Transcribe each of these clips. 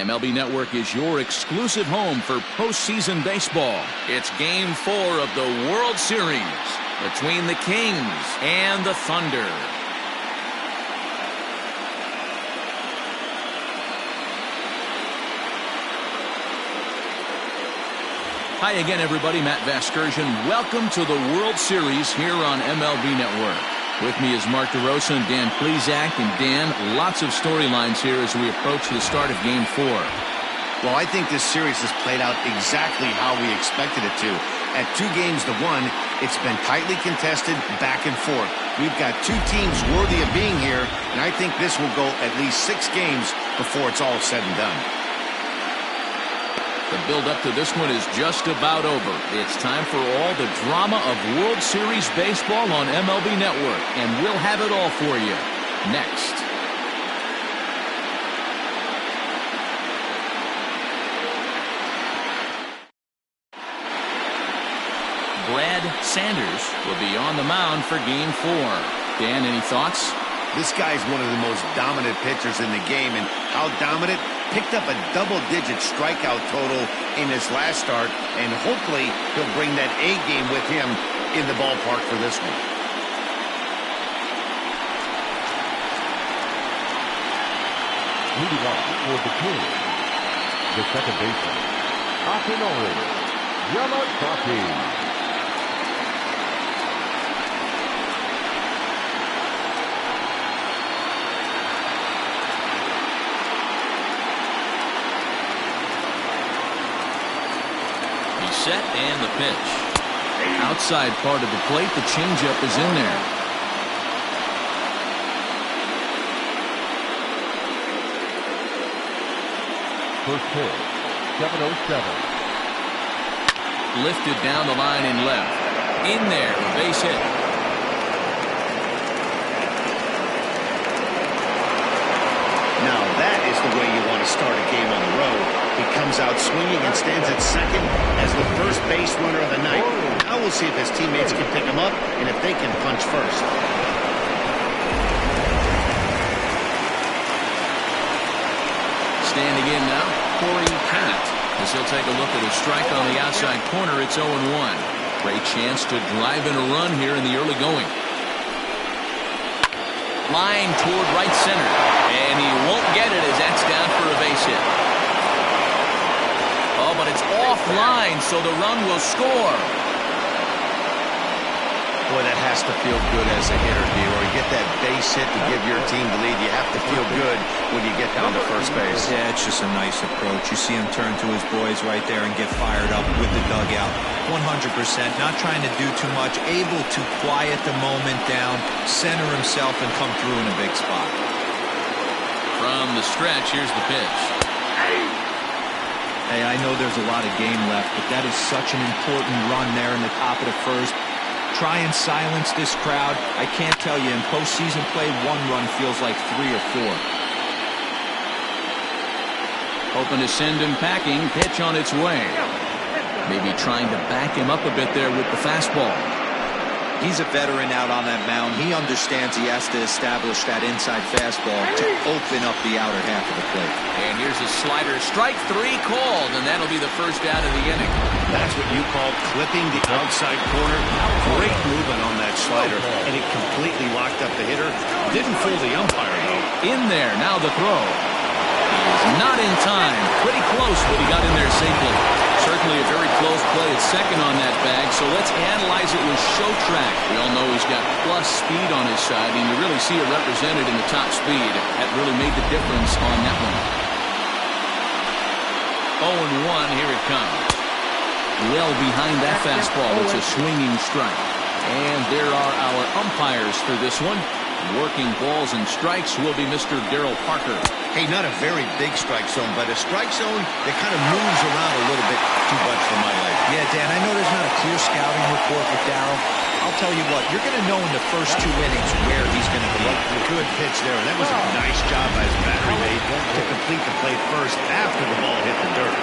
MLB Network is your exclusive home for postseason baseball. It's Game 4 of the World Series between the Kings and the Thunder. Hi again, everybody. Matt Vasgersian. Welcome to the World Series here on MLB Network. With me is Mark DeRosa and Dan Plesac. And Dan, lots of storylines here as we approach the start of Game 4. Well, I think this series has played out exactly how we expected it to. At 2-1, it's been tightly contested, back and forth. We've got two teams worthy of being here, and I think this will go at least 6 games before it's all said and done. The build-up to this one is just about over. It's time for all the drama of World Series baseball on MLB Network, and we'll have it all for you next. Brad Sanders will be on the mound for Game 4. Dan, any thoughts? This guy's one of the most dominant pitchers in the game, and how dominant? Picked up a double-digit strikeout total in his last start, and hopefully he'll bring that A game with him in the ballpark for this one. Leading off for the Kings, the second baseman, Akinori Yamasaki. Set and the pitch. Outside part of the plate, the changeup is in there. First pitch, 7:07. Lifted down the line and left. In there, a base hit. Now that is the way you want to start a game on the road. He comes out swinging and stands at second as the first base runner of the night. Now we'll see if his teammates can pick him up and if they can punch first. Standing in now, Corey Cannett. As he'll take a look at a strike on the outside corner, it's 0-1. Great chance to drive in a run here in the early going. Line toward right center. And he won't get it as that's down for a base hit. Oh, but it's offline, so the run will score. Boy, that has to feel good as a hitter, D-Roy. You get that base hit to give your team the lead. You have to feel good when you get down to first base. Yeah, it's just a nice approach. You see him turn to his boys right there and get fired up with the dugout. 100%, not trying to do too much, able to quiet the moment down, center himself, and come through in a big spot. From the stretch, here's the pitch. Hey, I know there's a lot of game left, but that is such an important run there in the top of the first. Try and silence this crowd. I can't tell you, in postseason play, 1 run feels like 3 or 4. Hoping to send him packing. Pitch on its way. Maybe trying to back him up a bit there with the fastball. He's a veteran out on that mound. He understands he has to establish that inside fastball to open up the outer half of the plate. And here's a slider. Strike 3 called, and that'll be the first out of the inning. That's what you call clipping the outside corner. Great movement on that slider, and it completely locked up the hitter. Didn't fool the umpire, though. In there, now the throw. He is not in time. Pretty close, but he got in there safely. Certainly a very close play at second on that bag, so let's analyze it with show track. We all know he's got plus speed on his side, and you really see it represented in the top speed. That really made the difference on that one. 0-1, here it comes. Well behind that fastball, it's a swinging strike. And there are our umpires for this one. Working balls and strikes will be Mr. Darryl Parker. Hey, not a very big strike zone, but a strike zone that kind of moves around a little bit too much for my life. Yeah, Dan, I know there's not a clear scouting report with Darryl. I'll tell you what, you're going to know in the first 2 innings where he's going to be. Good pitch there. That was a nice job by his battery mate to complete the play first after the ball hit the dirt.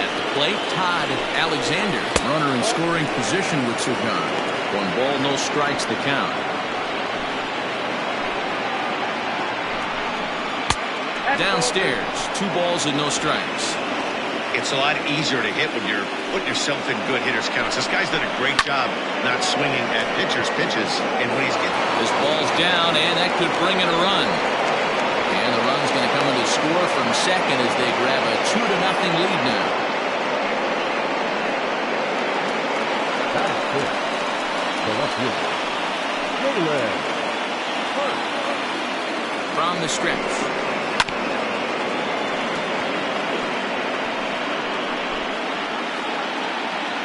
At the plate, Todd Alexander, runner in scoring position with Sugan. 1 ball, no strikes, the count. Downstairs, 2 balls and no strikes. It's a lot easier to hit when you're putting yourself in good hitters' counts. This guy's done a great job not swinging at pitchers' pitches, and when he's getting... This ball's down, and that could bring in a run. And the run's going to come in to score from second as they grab a 2-0 lead now. Batting fifth, the left fielder, Jalen Hurts. From the stretch.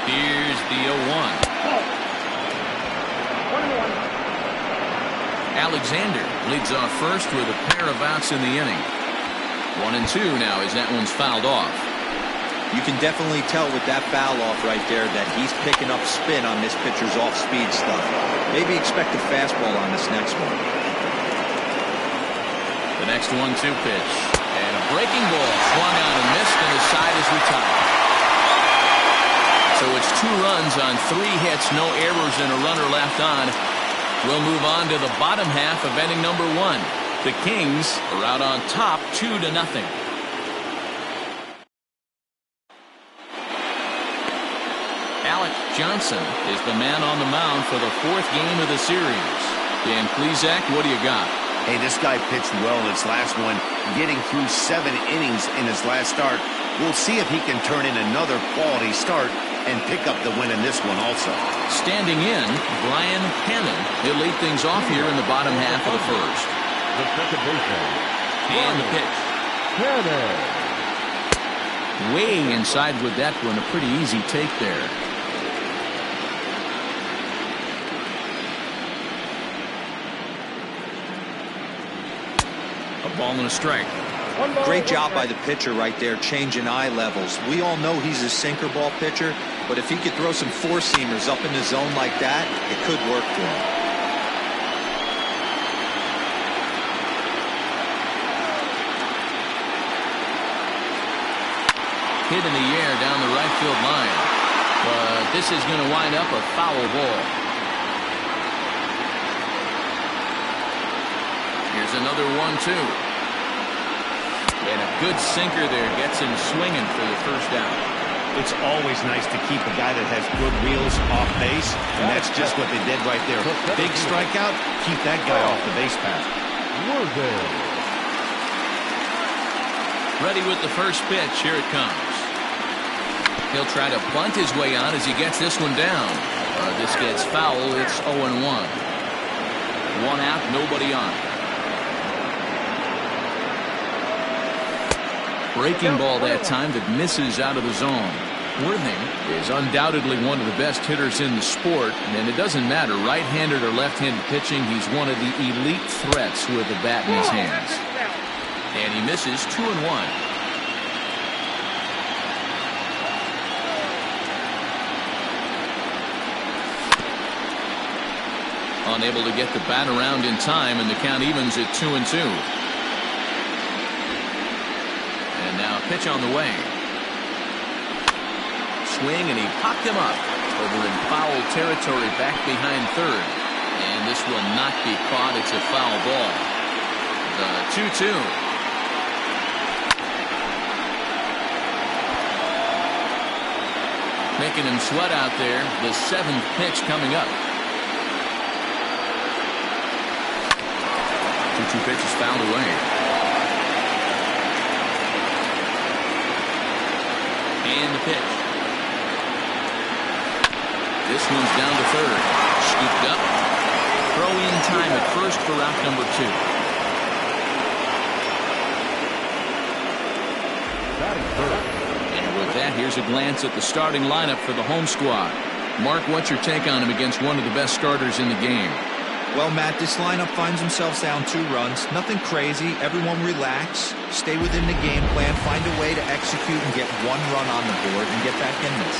Here's the 0-1. Alexander leads off first with a pair of outs in the inning. 1-2 now as that one's fouled off. You can definitely tell with that foul off right there that he's picking up spin on this pitcher's off-speed stuff. Maybe expect a fastball on this next one. The next 1-2 pitch. And a breaking ball swung on and missed, and his side is retired. So it's 2 runs on 3 hits, no errors, and a runner left on. We'll move on to the bottom half of inning number 1. The Kings are out on top 2-0. Alec Johnson is the man on the mound for the 4th game of the series. Dan Plesac, what do you got? Hey, this guy pitched well in his last one, getting through 7 innings in his last start. We'll see if he can turn in another quality start and pick up the win in this one also. Standing in, Brian Hannon. He'll lead things off here in the bottom half of the first. The second baseman, And the pitch. Hannon. Way inside with that one. A pretty easy take there. A ball and a strike. Great job by the pitcher right there, changing eye levels. We all know he's a sinker ball pitcher, but if he could throw some 4-seamers up in the zone like that, it could work for him. Hit in the air down the right field line. But this is going to wind up a foul ball. Here's another 1-2. And a good sinker there gets him swinging for the first out. It's always nice to keep a guy that has good wheels off base, and that's just what they did right there. Big strikeout, keep that guy off the base path. Ready with the first pitch. Here it comes. He'll try to bunt his way on as he gets this one down. This gets foul. It's 0-1. 1 out, nobody on. Breaking ball that time that misses out of the zone. Worthing is undoubtedly one of the best hitters in the sport, and it doesn't matter right-handed or left-handed pitching. He's one of the elite threats with the bat in his hands. And he misses 2-1. Unable to get the bat around in time, and the count evens at 2-2. And now pitch on the way. Swing, and he popped him up over in foul territory back behind third. And this will not be caught. It's a foul ball. The 2-2. Making him sweat out there. The 7th pitch coming up. 2-2 pitch is fouled away. And the pitch. This one's down to third. Scooped up. Throw in time at first for out number 2. And with that, here's a glance at the starting lineup for the home squad. Mark, what's your take on him against one of the best starters in the game? Well, Matt, this lineup finds themselves down 2 runs. Nothing crazy. Everyone relax. Stay within the game plan. Find a way to execute and get 1 run on the board and get back in this.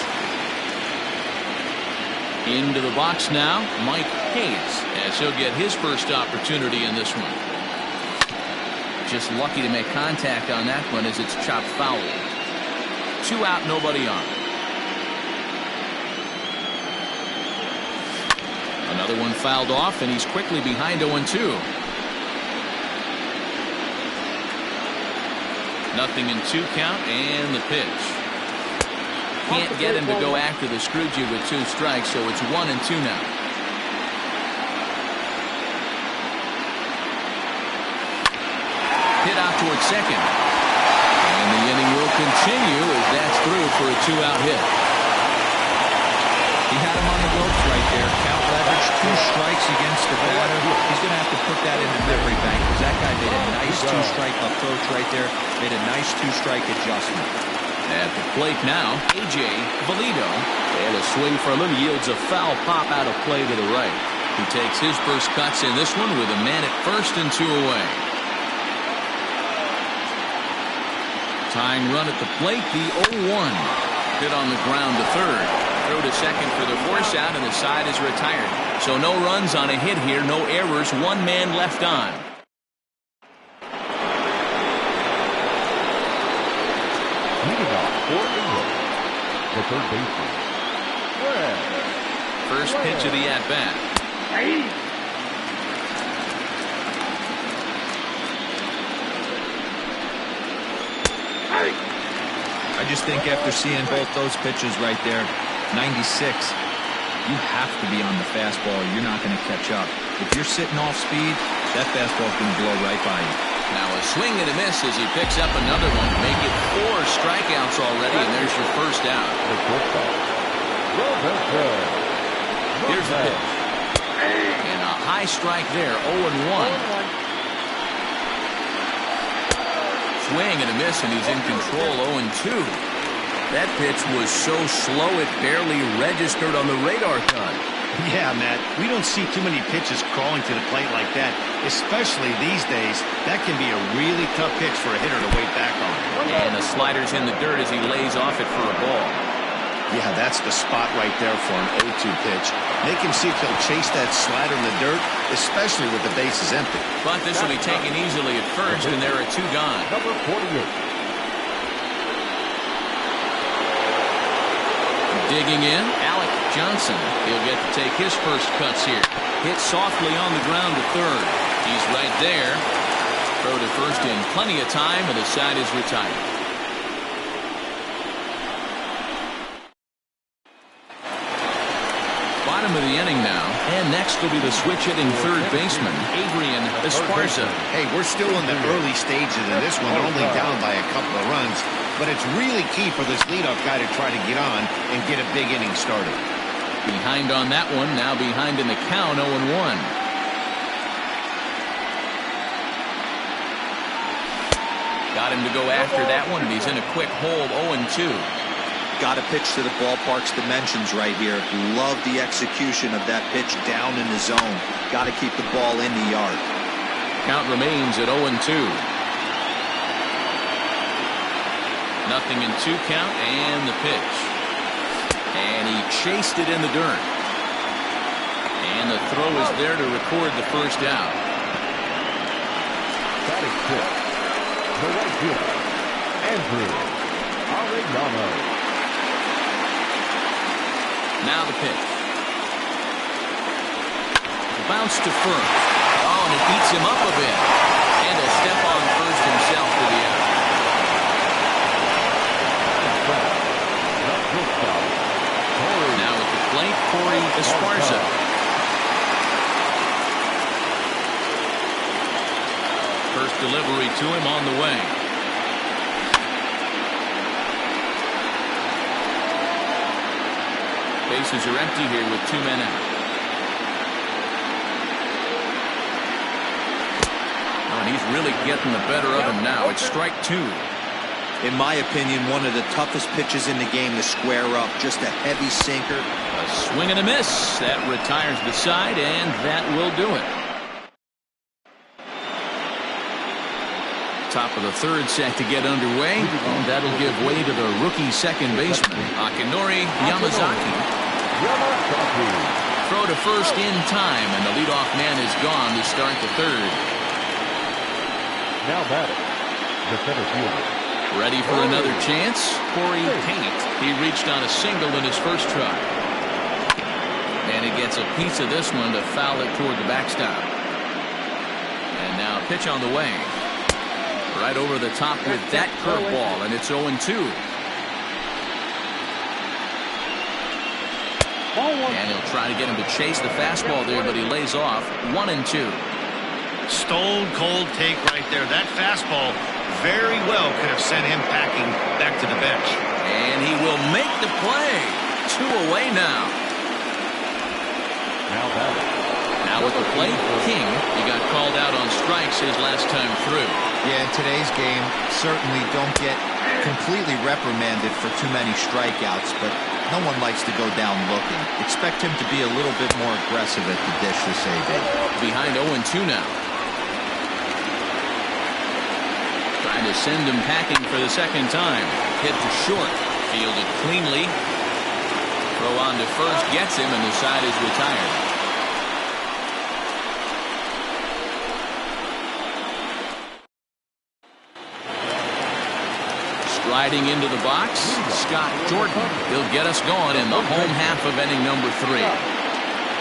Into the box now, Mike Hayes, as he'll get his first opportunity in this one. Just lucky to make contact on that one as it's chopped foul. 2 out, nobody on. Another one fouled off, and he's quickly behind 0-2. 0-2 count and the pitch. Can't get him to go after the screw jig with 2 strikes, so it's 1-2 now. Hit out towards second. And the inning will continue as that's through for a 2-out hit. He had him on the ropes right there. Count leverage, 2 strikes against the batter. He's going to have to put that in the memory bank because that guy made a nice 2-strike approach right there. Made a nice 2-strike adjustment. At the plate now, A.J. Valido. And a swing from him yields a foul pop out of play to the right. He takes his first cuts in this one with a man at first and 2 away. Tying run at the plate, the 0-1. Hit on the ground to third. Throw to second for the force out, and the side is retired. So no runs on a hit here, no errors, 1 man left on. Leading off for England, the third baseman, Fred. First pitch of the at-bat. I just think after seeing both those pitches right there, 96, you have to be on the fastball. You're not going to catch up. If you're sitting off speed, that fastball's going to blow right by you. Now a swing and a miss as he picks up another one. Make it 4 strikeouts already, and there's your first out. Here's the pitch. And a high strike there, 0-1. Swing and a miss, and he's in control, 0-2. That pitch was so slow it barely registered on the radar gun. Yeah, Matt, we don't see too many pitches crawling to the plate like that, especially these days. That can be a really tough pitch for a hitter to wait back on. And the slider's in the dirt as he lays off it for a ball. Yeah, that's the spot right there for an 0-2 pitch. Make him see if he'll chase that slider in the dirt, especially with the bases empty. But this will be taken easily at first, and there are 2 gone. Number 48. Digging in, Alec Johnson. He'll get to take his first cuts here. Hit softly on the ground to third. He's right there. Throw to first in plenty of time, and the side is retired. Bottom of the inning now, and next will be the switch-hitting third baseman, Adrian Esparza. Hey, we're still in the early stages of this one, only down by a couple of runs, but it's really key for this leadoff guy to try to get on and get a big inning started. Behind on that one, now behind in the count, 0-1. Got him to go after that one, and he's in a quick hold, 0-2. Got to pitch to the ballpark's dimensions right here. Love the execution of that pitch down in the zone. Got to keep the ball in the yard. Count remains at 0-2. 0-2 count and the pitch. And he chased it in the dirt. And the throw is there to record the first out. Batting fifth, the right fielder, Andrew Arellano. Now the pitch. Bounce to first. Oh, and it beats him up a bit. And a step on first himself to the out. Now at the plate, Corey Esparza. First delivery to him on the way. Bases are empty here with 2 men out. Oh, and he's really getting the better of him now. It's strike 2. In my opinion, one of the toughest pitches in the game to square up. Just a heavy sinker. A swing and a miss. That retires the side, and that will do it. Top of the third set to get underway. And that'll give way to the rookie second baseman, Akinori Yamazaki. Throw to first in time, and the leadoff man is gone to start the third. Now batting, the center fielder. Ready for another chance? Corey Paint. He reached on a single in his first try. And he gets a piece of this one to foul it toward the backstop. And now pitch on the way. Right over the top with that curveball, and it's 0-2. And he'll try to get him to chase the fastball there, but he lays off. 1-2. Stone cold take right there. That fastball very well could have sent him packing back to the bench. And he will make the play. 2 away now. Now with the plate, King. He got called out on strikes his last time through. Yeah, in today's game, certainly don't get completely reprimanded for too many strikeouts, but no one likes to go down looking. Expect him to be a little bit more aggressive at the dish this AB. Behind 0-2 now. Trying to send him packing for the second time. Hit to short. Fielded cleanly. Throw on to first. Gets him, and the side is retired. Riding into the box, Scott Jordan. He'll get us going in the home half of inning number 3.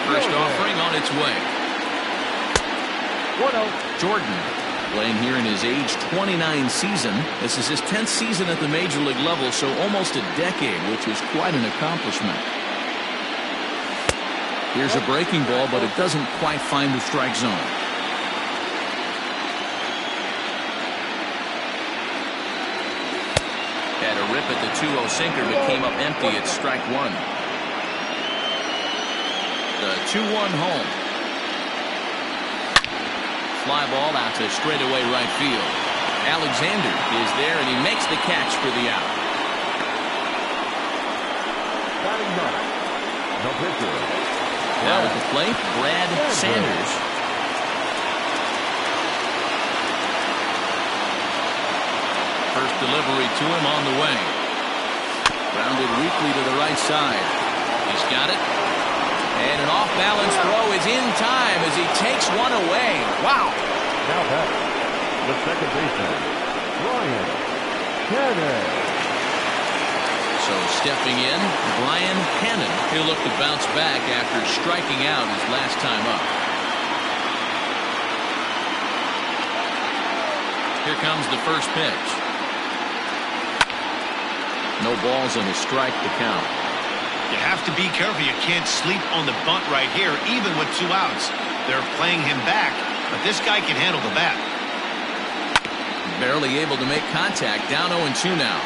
First offering on its way. Jordan playing here in his age 29 season. This is his 10th season at the major league level, so almost a decade, which is quite an accomplishment. Here's a breaking ball, but it doesn't quite find the strike zone. Had a rip at the 2-0 sinker, but came up empty at strike 1. The 2-1 home. Fly ball out to straightaway right field. Alexander is there, and he makes the catch for the out. Now at the plate, Brad Sanders. First delivery to him on the way. Grounded weakly to the right side. He's got it. And an off-balance throw is in time as he takes one away. Wow. Now back, the second baseman, Ryan Cannon. So stepping in, Brian Hannon. He'll look to bounce back after striking out his last time up. Here comes the first pitch. No balls and a strike to count. You have to be careful. You can't sleep on the bunt right here, even with 2 outs. They're playing him back, but this guy can handle the bat. Barely able to make contact. Down 0-2 now.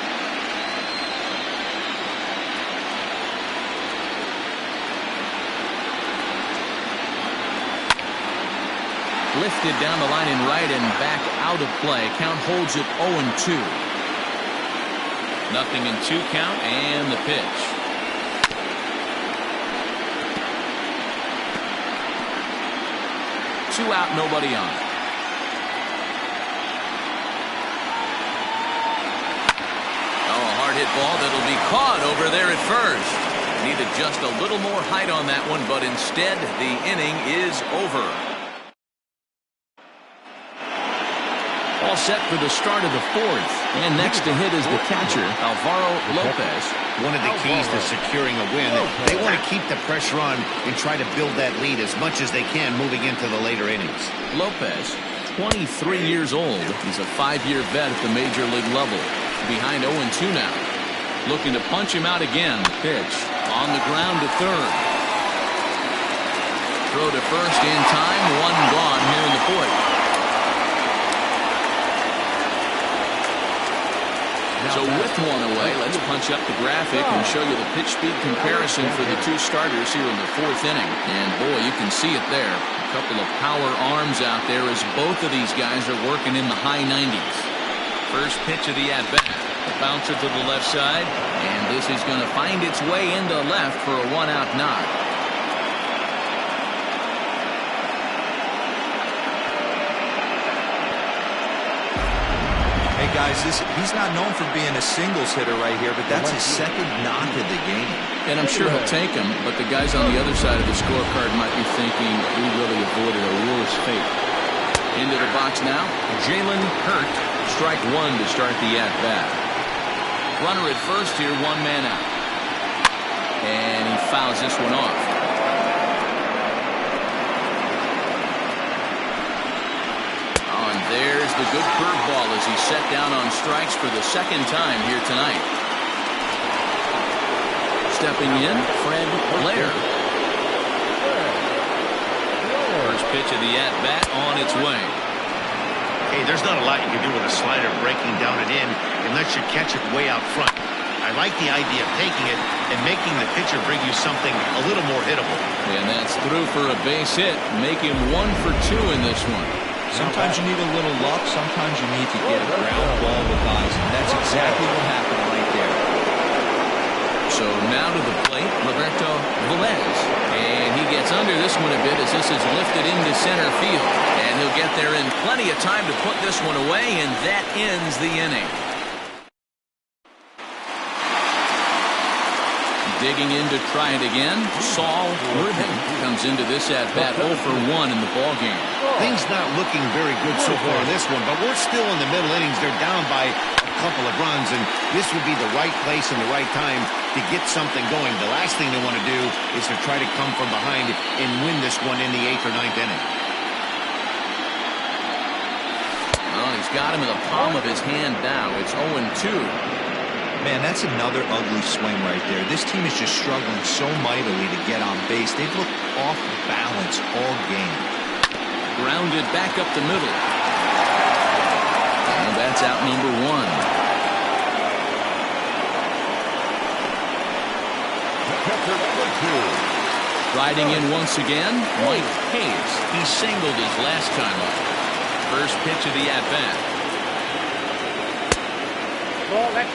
Lifted down the line in right and back out of play. Count holds it 0-2. Nothing in 2 count, and the pitch. Two out, nobody on. Oh, a hard hit ball that'll be caught over there at first. Needed just a little more height on that one, but instead the inning is over. All set for the start of the 4th. And next to hit is the catcher, Alvaro Lopez. One of the keys to securing a win, they want to keep the pressure on and try to build that lead as much as they can moving into the later innings. Lopez, 23 years old. He's a 5-year vet at the major league level. Behind 0-2 now. Looking to punch him out again. Pitch on the ground to third. Throw to first in time. One gone here in the 4th. So with one away, let's punch up the graphic and show you the pitch speed comparison for the 2 starters here in the 4th inning. And boy, you can see it there. A couple of power arms out there as both of these guys are working in the high 90s. First pitch of the at-bat. A bouncer to the left side. And this is going to find its way into left for a 1-out knock. Guys, he's not known for being a singles hitter right here, but that's his 2nd knock of the game. And I'm sure he'll take him, but the guys on the other side of the scorecard might be thinking we really avoided a worse fate. Into the box now, Jalen Hurt, strike 1 to start the at-bat. Runner at first here, 1 man out. And he fouls this one off. There's the good curveball as he's set down on strikes for the second time here tonight. Stepping in, Fred Blair. First pitch of the at-bat on its way. Hey, there's not a lot you can do with a slider breaking down and in unless you catch it way out front. I like the idea of taking it and making the pitcher bring you something a little more hittable. And that's through for a base hit. Make him 1 for 2 in this one. Sometimes you need a little luck. Sometimes you need to get a ground ball with eyes. And that's exactly what happened right there. So now to the plate, Roberto Velez. And he gets under this one a bit as this is lifted into center field. And he'll get there in plenty of time to put this one away, and that ends the inning. Digging in to try it again, Saul Worthing comes into this at-bat 0 for 1 in the ballgame. Things not looking very good so far in this one, but we're still in the middle innings. They're down by a couple of runs, and this would be the right place and the right time to get something going. The last thing they want to do is to try to come from behind and win this one in the 8th or 9th inning. Well, he's got him in the palm of his hand now. It's 0-2. Man, that's another ugly swing right there. This team is just struggling so mightily to get on base. They've looked off balance all game. Grounded back up the middle. And that's out number 1. Riding in once again, Mike Hayes. He singled his last time up. First pitch of the at-bat.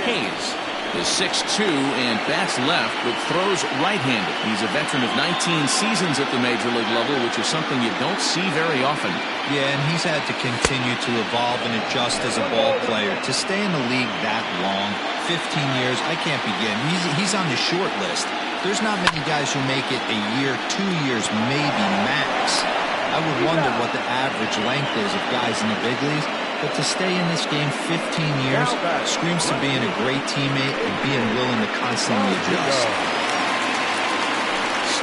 Hayes is 6'2" and bats left, but throws right-handed. He's a veteran of 19 seasons at the major league level, which is something you don't see very often. Yeah, and he's had to continue to evolve and adjust as a ball player. To stay in the league that long, 15 years, I can't begin. He's on the short list. There's not many guys who make it a year, 2 years, maybe max. I would wonder what the average length is of guys in the big leagues. But to stay in this game 15 years screams to being a great teammate and being willing to constantly adjust.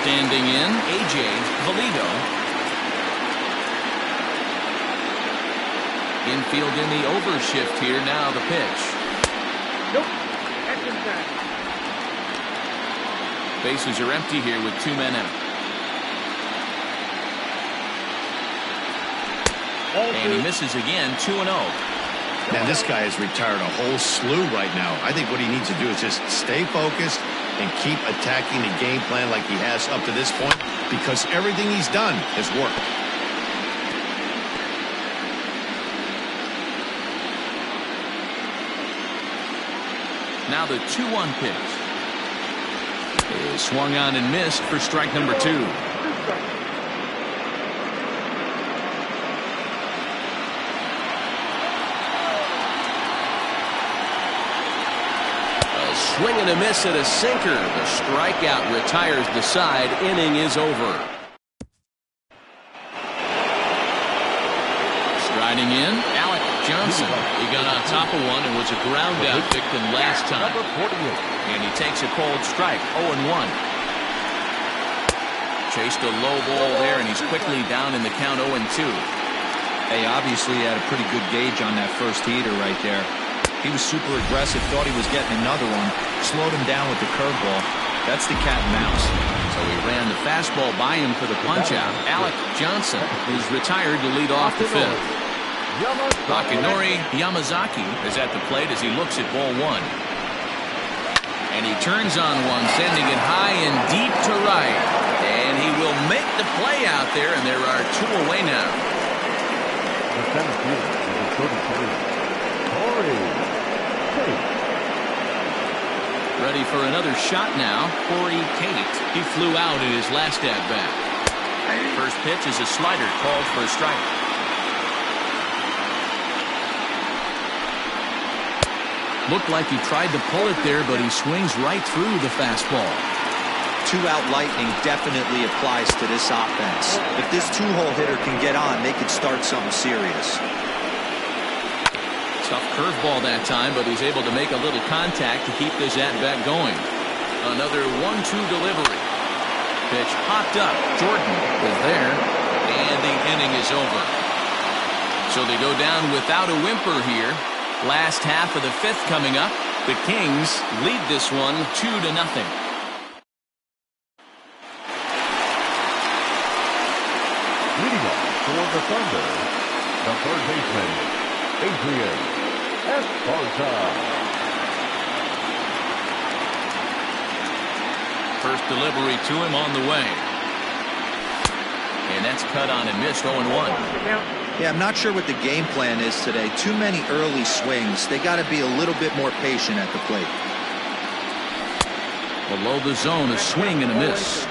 Standing in, A.J. Valido. Infield in the overshift here. Now the pitch. Nope. Action time. Bases are empty here with 2 men out. And he misses again, 2-0. Now this guy has retired a whole slew right now. I think what he needs to do is just stay focused and keep attacking the game plan like he has up to this point, because everything he's done has worked. Now the 2-1 pitch is swung on and missed for strike number 2. Swing and a miss at a sinker. The strikeout retires the side. Inning is over. Striding in, Alec Johnson. He got on top of one and was a ground out victim last time. And he takes a cold strike, 0-1. Chased a low ball there, and he's quickly down in the count, 0-2. Hey, obviously he had a pretty good gauge on that first heater right there. He was super aggressive, thought he was getting another one, slowed him down with the curveball. That's the cat and mouse. So he ran the fastball by him for the punch-out. Alec Johnson is retired to lead off the 5th. Takanori Yamazaki is at the plate as he looks at ball 1. And he turns on one, sending it high and deep to right. And he will make the play out there, and there are 2 away now. Ready for another shot now, Corey Kate. He flew out in his last at-bat. First pitch is a slider called for a strike. Looked like he tried to pull it there, but he swings right through the fastball. 2-out lightning definitely applies to this offense. If this 2-hole hitter can get on, they could start something serious. Tough curveball that time, but he's able to make a little contact to keep this at-bat going. Another 1-2 delivery. Pitch popped up. Jordan is there, and the inning is over. So they go down without a whimper here. Last half of the fifth coming up. The Kings lead this one 2-0. Leading up for the Thunder, the third baseman, Adrian Esparza. First delivery to him on the way. And that's cut on and missed 0-1. Yeah, I'm not sure what the game plan is today. Too many early swings. They got to be a little bit more patient at the plate. Below the zone, a swing and a miss.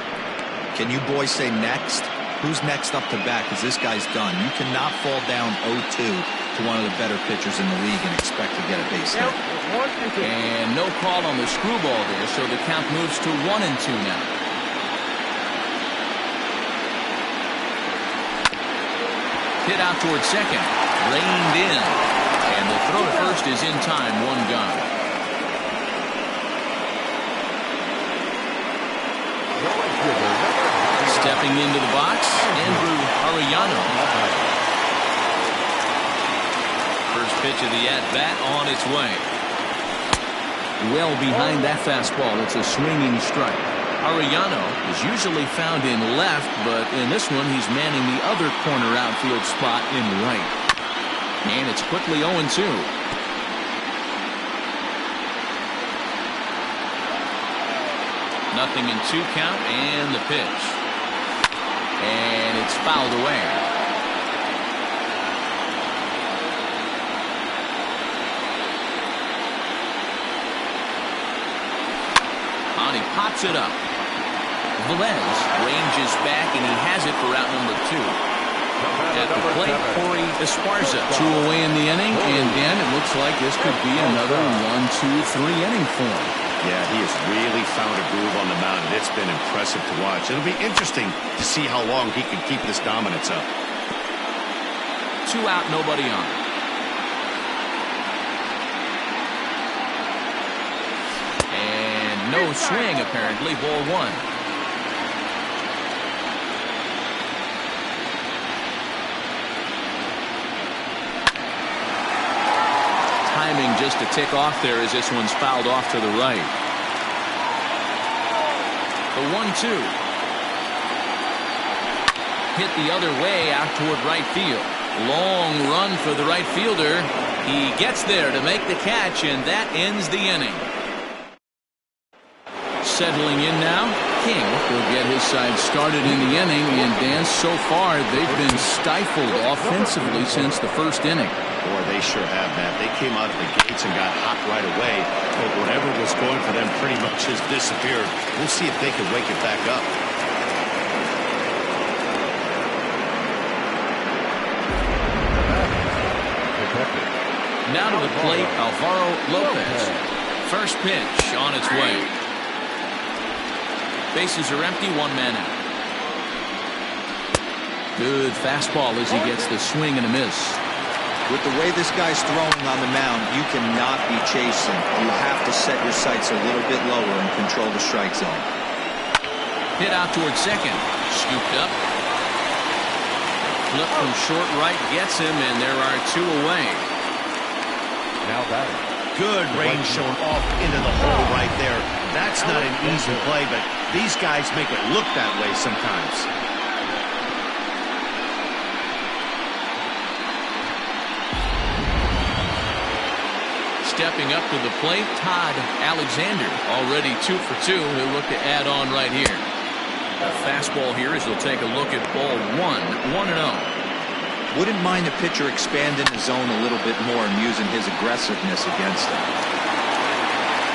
Can you boys say next? Who's next up to bat? Because this guy's done. You cannot fall down 0-2 to one of the better pitchers in the league and expect to get a base hit. And no call on the screwball there, so the count moves to 1-2 now. Hit out towards second. Reined in. And the throw to first is in time. One gone. Stepping into the box, Andrew Arellano. First pitch of the at-bat on its way. Well behind that fastball. It's a swinging strike. Arellano is usually found in left, but in this one he's manning the other corner outfield spot in right. And it's quickly 0-2. Nothing in 2 count, and the pitch. And it's fouled away. And he pops it up. Velez ranges back, and he has it for out number 2. At the plate, Corey Esparza. 2 away in the inning, and Dan, it looks like this could be another 1-2-3 inning for him. Yeah, he has really found a groove on the mound, and it's been impressive to watch. It'll be interesting to see how long he can keep this dominance up. 2 out, nobody on. And no swing, apparently. Ball 1. Timing just a tick off there as this one's fouled off to the right. The 1-2. Hit the other way out toward right field. Long run for the right fielder. He gets there to make the catch, and that ends the inning. Settling in now, King will get his side started in the inning, and Dan, so far they've been stifled offensively since the first inning. Boy, they sure have, Matt. They came out of the gates and got hot right away, but whatever was going for them pretty much has disappeared. We'll see if they can wake it back up. Now to the plate, Alvaro Lopez. First pitch on its way. Bases are empty, 1 man out. Good fastball as he gets the swing and a miss. With the way this guy's throwing on the mound, you cannot be chasing. You have to set your sights a little bit lower and control the strike zone. Hit out towards second. Scooped up. Flip from short right gets him, and there are 2 away. Now batting. Good range shown off into the hole right there. That's not an easy play, but these guys make it look that way sometimes. Stepping up to the plate, Todd Alexander. Already 2 for 2. He'll look to add on right here. A fastball here as he'll take a look at ball 1. 1-0. Wouldn't mind the pitcher expanding the zone a little bit more and using his aggressiveness against him.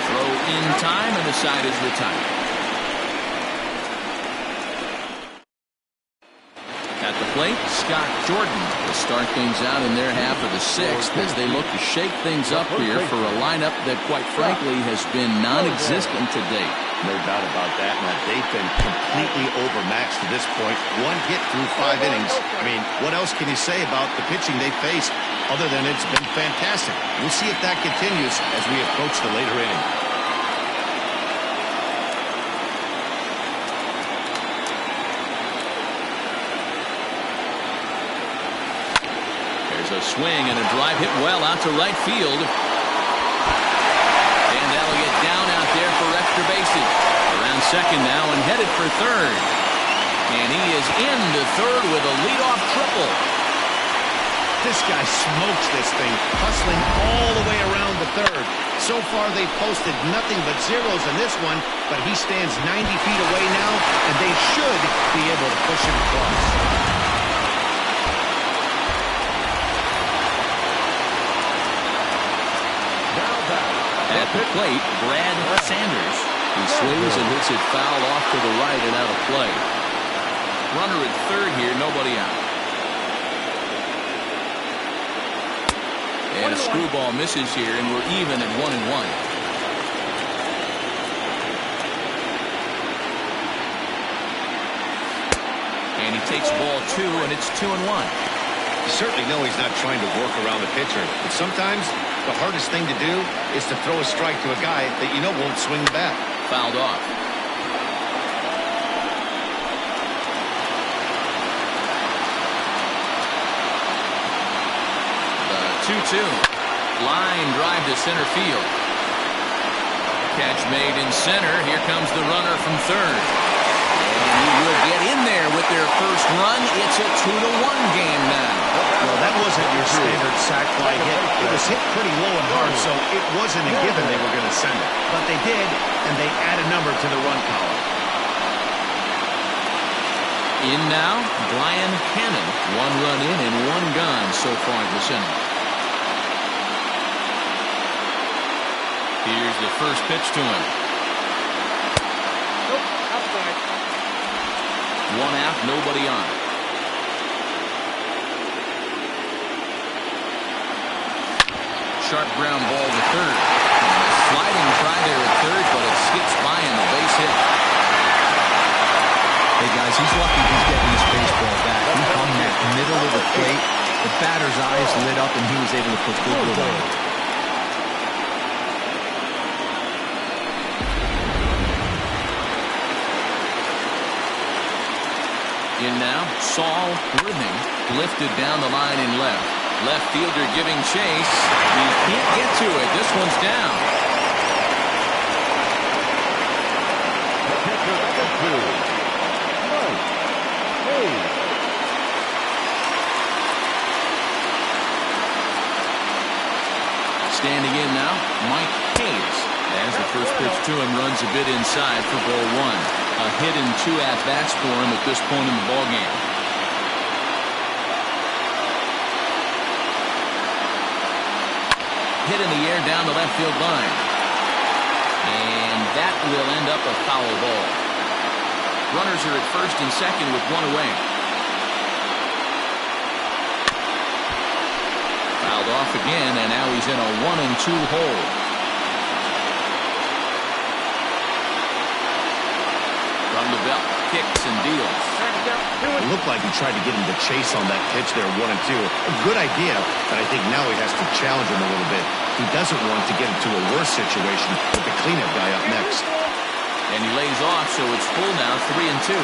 Throw in time, and the side is retired. At the plate, Scott Jordan will start things out in their half of the 6th as they look to shake things up here for a lineup that, quite frankly, has been non-existent to date. No doubt about that, Matt. They've been completely overmatched to this point. 1 hit through 5 innings. I mean, what else can you say about the pitching they faced other than it's been fantastic? We'll see if that continues as we approach the later inning. There's a swing and a drive hit well out to right field. And that'll get down out there for extra bases. Around second now and headed for third. And he is into third with a leadoff triple. This guy smokes this thing, hustling all the way around the third. So far, they've posted nothing but zeros in this one, but he stands 90 feet away now, and they should be able to push him across. At the plate, Brad Sanders. He swings and hits it foul off to the right and out of play. Runner at third here, nobody out. And a screwball misses here, and we're even at 1-1. And he takes ball 2, and it's 2-1. You certainly know he's not trying to work around the pitcher, but sometimes the hardest thing to do is to throw a strike to a guy that you know won't swing the bat. Fouled off. The 2-2. Line drive to center field. Catch made in center. Here comes the runner from third. And he will get in there with their first run. It's a 2-1 game now. Well, that wasn't your standard sac fly hit. It was hit pretty low and hard, so it wasn't a given they were going to send it. But they did, and they add a number to the run column. In now, Brian Cannon. 1 run in and 1 gone so far this inning. Here's the first pitch to him. Nope, outside. 1 out, nobody on. Sharp ground ball to third. Sliding try there at third, but it skips by him. A base hit. Hey, guys, he's lucky he's getting this baseball back. He hung that middle of the plate. The batter's eyes lit up, and he was able to put good wood on it. In now, Saul Worthing lifted down the line in left. Left fielder giving chase. He can't get to it. This one's down. Standing in now, Mike Hayes. As the first pitch to him runs a bit inside for ball 1. A hit and 2 at-bats for him at this point in the ballgame. Hit in the air down the left field line. And that will end up a foul ball. Runners are at first and second with 1 away. Fouled off again, and now he's in a 1-2 hole. From the belt, kicks and deals. It looked like he tried to get him to chase on that pitch there, 1-2. A good idea, but I think now he has to challenge him a little bit. He doesn't want to get into a worse situation with the cleanup guy up next. And he lays off, so it's full now, 3-2.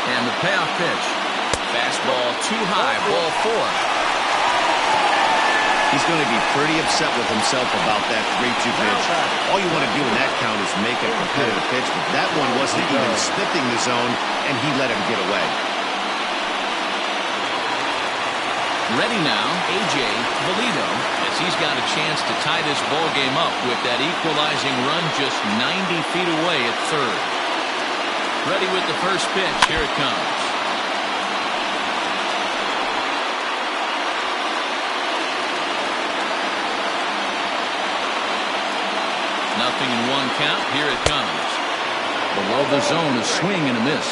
And the payoff pitch. Fastball too high, ball 4. He's going to be pretty upset with himself about that 3-2 pitch. All you want to do in that count is make a competitive pitch, but that one wasn't even sniffing the zone, and he let him get away. Ready now, A.J. Valido, as he's got a chance to tie this ball game up with that equalizing run just 90 feet away at third. Ready with the first pitch. Here it comes. Nothing in 1 count. Here it comes. Below the zone, a swing and a miss.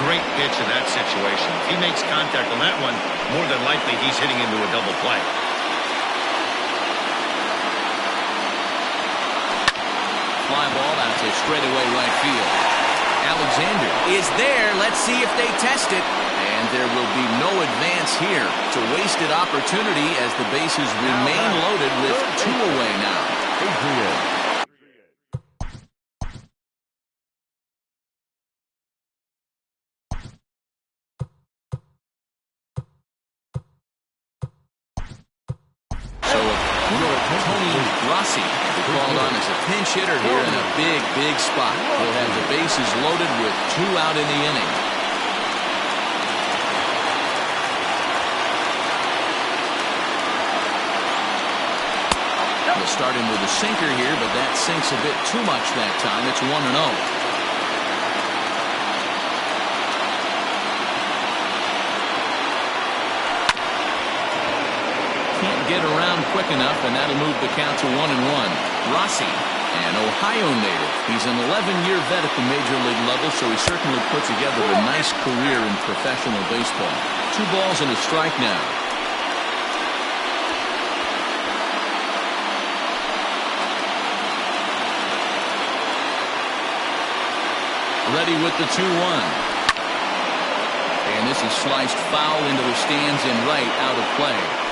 Great pitch in that situation. If he makes contact on that one, more than likely he's hitting into a double play. Fly ball out to straightaway right field. Alexander is there. Let's see if they test it. And there will be no advance here. It's a wasted opportunity as the bases remain loaded with 2 away now. Adrian. Rossi will be called on as a pinch hitter here in a big spot. He'll have the bases loaded with 2 out in the inning. They'll start him with a sinker here, but that sinks a bit too much that time. It's 1-0. Get around quick enough, and that'll move the count to 1-1. Rossi, an Ohio native. He's an 11-year vet at the major league level, so he certainly put together a nice career in professional baseball. 2 balls and a strike now. Ready with the 2-1. And this is sliced foul into the stands in right, out of play.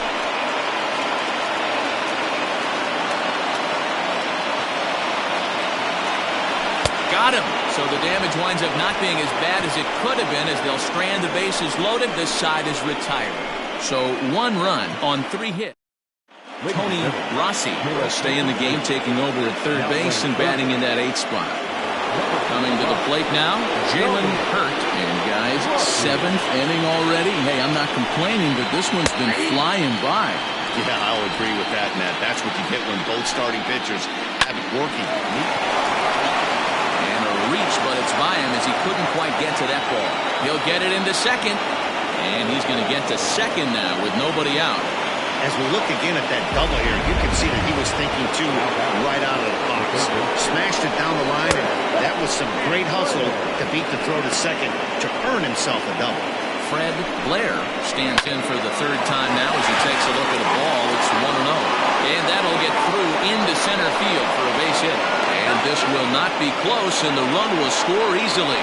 Got him. So the damage winds up not being as bad as it could have been as they'll strand the bases loaded. This side is retired. So 1 run on 3 hits. Tony Rossi will stay in the game, taking over at third base and batting in that 8th spot. Coming to the plate now, Jalen Hurt. And guys, 7th inning already. Hey, I'm not complaining, but this one's been flying by. Yeah, I'll agree with that, Matt. That's what you get when both starting pitchers have it working. Reach, but it's by him as he couldn't quite get to that ball. He'll get it into second, and he's going to get to second now with nobody out. As we look again at that double here, you can see that he was thinking too right out of the box. Smashed it down the line, and that was some great hustle to beat the throw to second to earn himself a double. Fred Blair stands in for the 3rd time now as he takes a look at a ball. It's 1-0. And that'll get through into center field for a base hit. And this will not be close, and the run will score easily.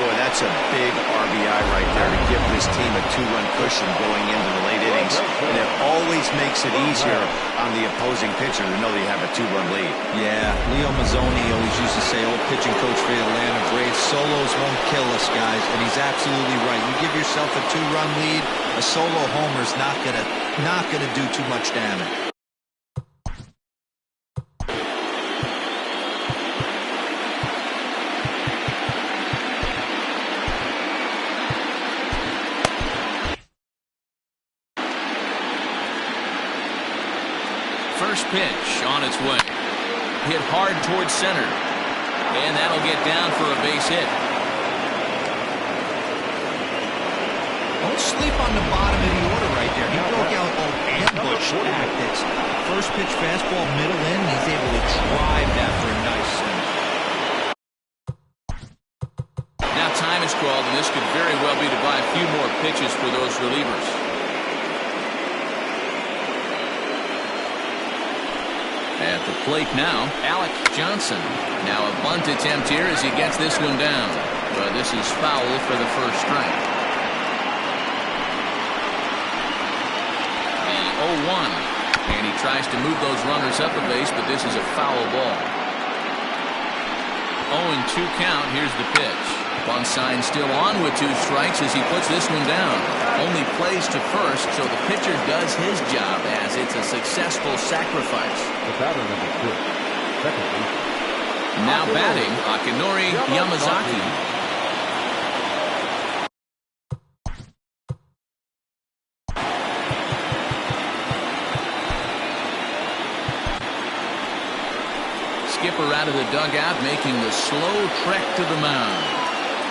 Boy, that's a big RBI right there to give this team a 2-run cushion going into the late innings. And it always makes it easier on the opposing pitcher to know they have a 2-run lead. Yeah, Leo Mazzoni always used to say, old pitching coach for the Atlanta Braves, solos won't kill us, guys. And he's absolutely right. You give yourself a 2-run lead, a solo homer's not gonna do too much damage. First pitch on its way. Hit hard towards center. And that'll get down for a base hit. Don't sleep on the bottom of the order right there. He broke out old ambush tactics. First pitch fastball, middle in. He's able to drive that for a nice center. Now time is called, and this could very well be to buy a few more pitches for those relievers. At the plate now, Alec Johnson. Now a bunt attempt here as he gets this one down. But this is foul for the first strike. The 0-1. And he tries to move those runners up a base, but this is a foul ball. 0-2 count. Here's the pitch. One sign still on with 2 strikes as he puts this one down. Only plays to first, so the pitcher does his job as it's a successful sacrifice. The batter number 2, second base. Now batting, Akinori Yamazaki. Skipper out of the dugout, making the slow trek to the mound.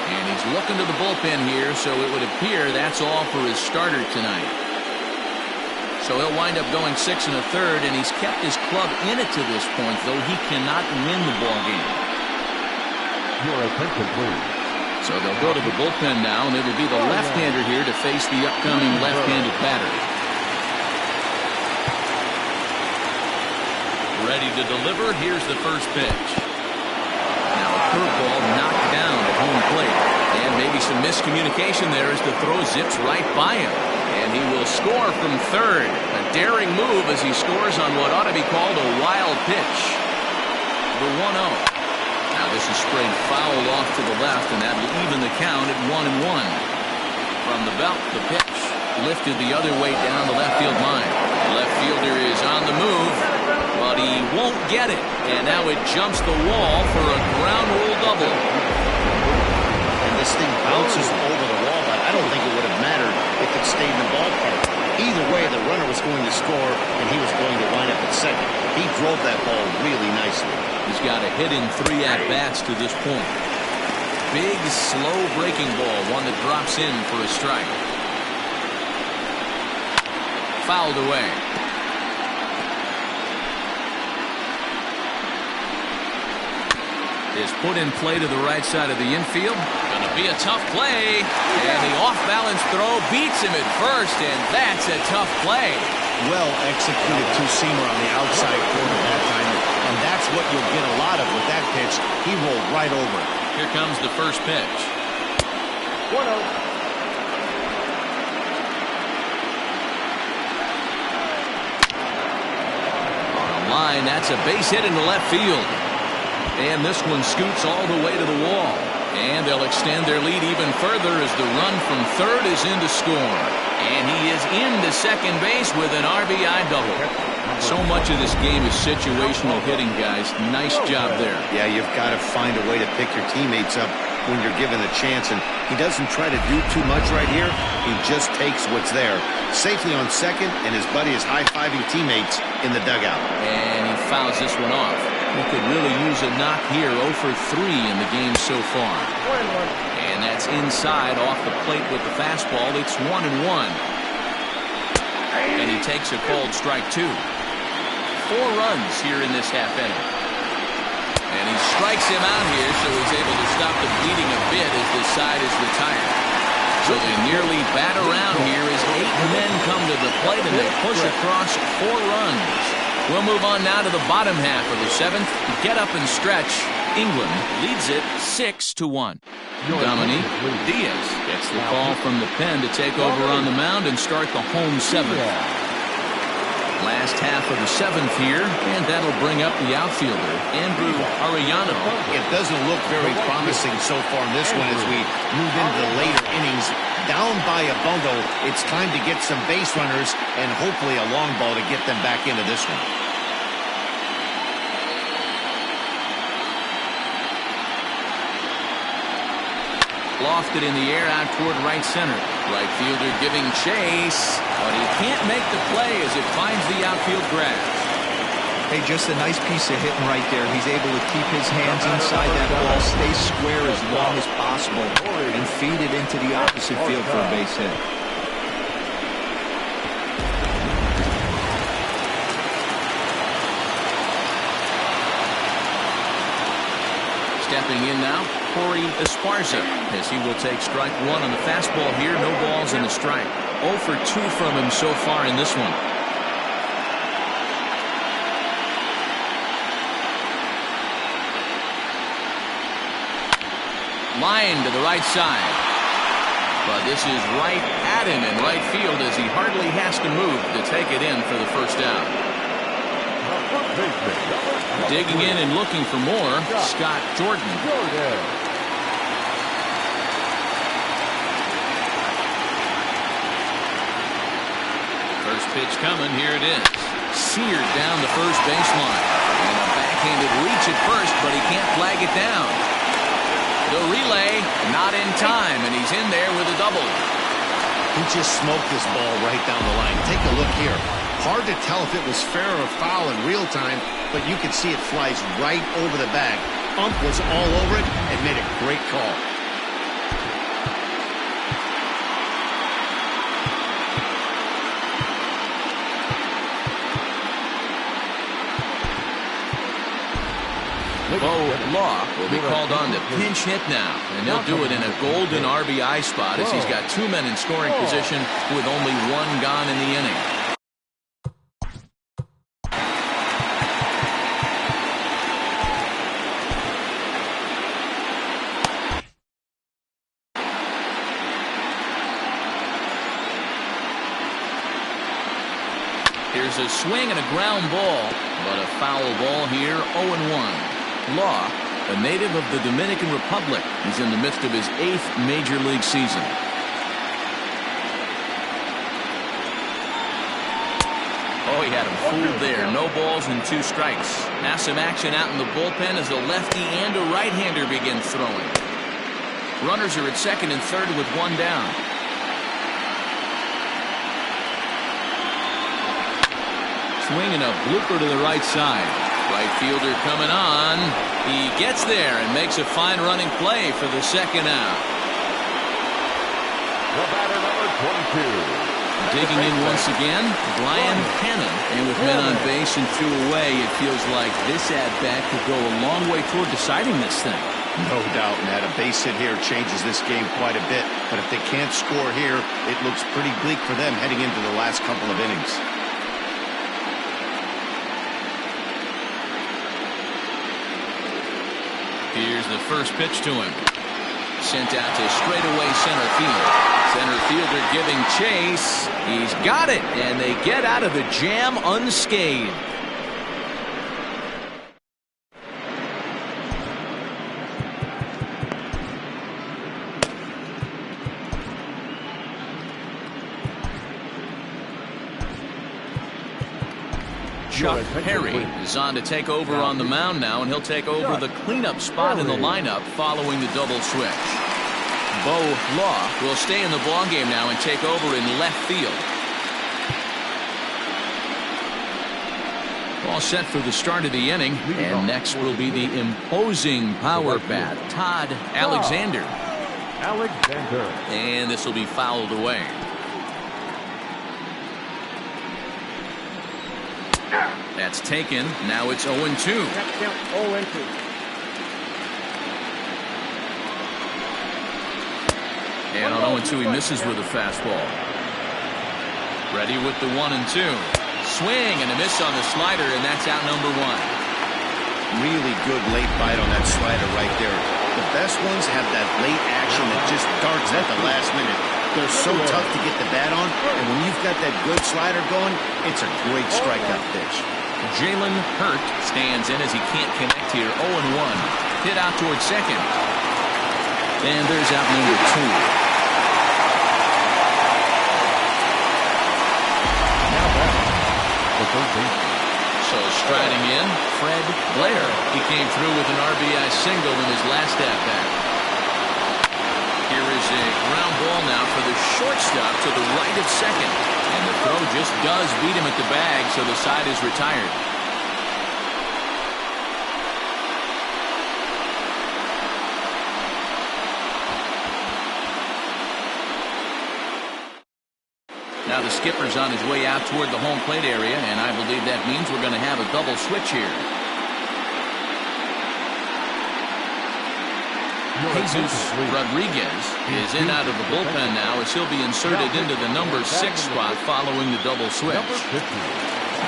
And he's looking to the bullpen here, so it would appear that's all for his starter tonight. So he'll wind up going 6 1/3, and he's kept his club in it to this point, though he cannot win the ball game. Your attention, please. So they'll go to the bullpen now, and it'll be the left-hander here to face the upcoming left-handed batter. Ready to deliver. Here's the first pitch. Now a curveball knocked down at home plate. And maybe some miscommunication there as the throw zips right by him. And he will score from third. A daring move as he scores on what ought to be called a wild pitch. The 1-0. Now this is sprayed foul off to the left, and that will even the count at 1-1. From the belt, the pitch lifted the other way down the left field line. The left fielder is on the move. but he won't get it. And now it jumps the wall for a ground rule double. And this thing bounces over the wall, but I don't think it would have mattered if it stayed in the ballpark. Either way, the runner was going to score, and he was going to wind up at second. He drove that ball really nicely. He's got a hit in 3 at-bats to this point. Big, slow breaking ball, one that drops in for a strike. Fouled away. Is put in play to the right side of the infield. Going to be a tough play. And the off-balance throw beats him at first, and that's a tough play. Well executed two-seamer on the outside corner that time, and that's what you'll get a lot of with that pitch. He rolled right over it. Here comes the first pitch. 1-0. Line, that's a base hit into left field. And this one scoots all the way to the wall. And they'll extend their lead even further as the run from third is in to score. And he is into second base with an RBI double. So much of this game is situational hitting, guys. Nice job there. Yeah, you've got to find a way to pick your teammates up when you're given a chance, and he doesn't try to do too much right here. He just takes what's there. Safely on second, and his buddy is high-fiving teammates in the dugout. And he fouls this one off. He could really use a knock here. 0 for 3 in the game so far. 1-1. And that's inside off the plate with the fastball. It's 1-1. And he takes a called strike 2. 4 runs here in this half inning. And he strikes him out here, so he's able to stop the bleeding a bit as this side is retired. So they nearly bat around here as 8 men come to the plate and they push across 4 runs. We'll move on now to the bottom half of the 7th. Get up and stretch. England leads it 6-1. Dominique Diaz gets the call from the pen to take over on the mound and start the home 7th. Last half of the 7th here, and that'll bring up the outfielder, Andrew Arellano. It doesn't look very promising so far in this one as we move into the later innings. Down by a bundle, it's time to get some base runners and hopefully a long ball to get them back into this one. Lofted in the air out toward right center. Right fielder giving chase, but he can't make the play as it finds the outfield grass. Hey, just a nice piece of hitting right there. He's able to keep his hands inside that ball, stay square as long as possible, and feed it into the opposite field for a base hit. Stepping in now, Corey Esparza, as he will take strike 1 on the fastball here. No balls and a strike. 0 for 2 from him so far in this one. Line to the right side. But this is right at him in right field as he hardly has to move to take it in for the first out. Digging in and looking for more, Scott Jordan. First pitch coming, here it is. Seared down the first baseline. And a backhanded reach at first, but he can't flag it down. The relay, not in time, and he's in there with a double. He just smoked this ball right down the line. Take a look here. Hard to tell if it was fair or foul in real time, but you can see it flies right over the bag. Ump was all over it and made a great call. Bo Law will be called on to pinch hit now, and he'll do it in a golden RBI spot as he's got 2 men in scoring position with only 1 gone in the inning. Here's a swing and a ground ball, but a foul ball here, 0-1. Law, a native of the Dominican Republic, is in the midst of his 8th Major League season. Oh, he He had him fooled there. No balls and 2 strikes. Now some action out in the bullpen as a lefty and a right-hander begin throwing. Runners are at second and third with 1 down. Swinging a blooper to the right side. Right fielder coming on. He gets there and makes a fine running play for the second out. The batter, number 22. Digging in once again, Brian Cannon. And with men on base and 2 away, it feels like this at-bat could go a long way toward deciding this thing. No doubt, Matt. A base hit here changes this game quite a bit. But if they can't score here, it looks pretty bleak for them heading into the last couple of innings. Here's the first pitch to him. Sent out to straightaway center field. Center fielder giving chase. He's got it, and they get out of the jam unscathed. Chuck Perry is on to take over on the mound now, and he'll take over the cleanup spot in the lineup following the double switch. Bo Law will stay in the ballgame now and take over in left field. All set for the start of the inning, and next will be the imposing power bat, Todd Alexander. And this will be fouled away. That's taken. Now it's 0-2. 0-2. And on 0-2, he misses with a fastball. Ready with the 1-2. Swing and a miss on the slider, and that's out number 1. Really good late bite on that slider right there. The best ones have that late action that just darts at the last minute. They're so tough to get the bat on, and when you've got that good slider going, it's a great strikeout pitch. Jalen Hurt stands in as he can't connect here. 0-1. Hit out towards second. And there's out number 2. So striding in, Fred Blair. He came through with an RBI single in his last at-bat. Here is a ground ball now for the shortstop to the right of second. And the throw just does beat him at the bag, so the side is retired. Now the skipper's on his way out toward the home plate area, and I believe that means we're going to have a double switch here. Jesus Rodriguez is in out of the bullpen now as he'll be inserted into the number 6 spot following the double switch.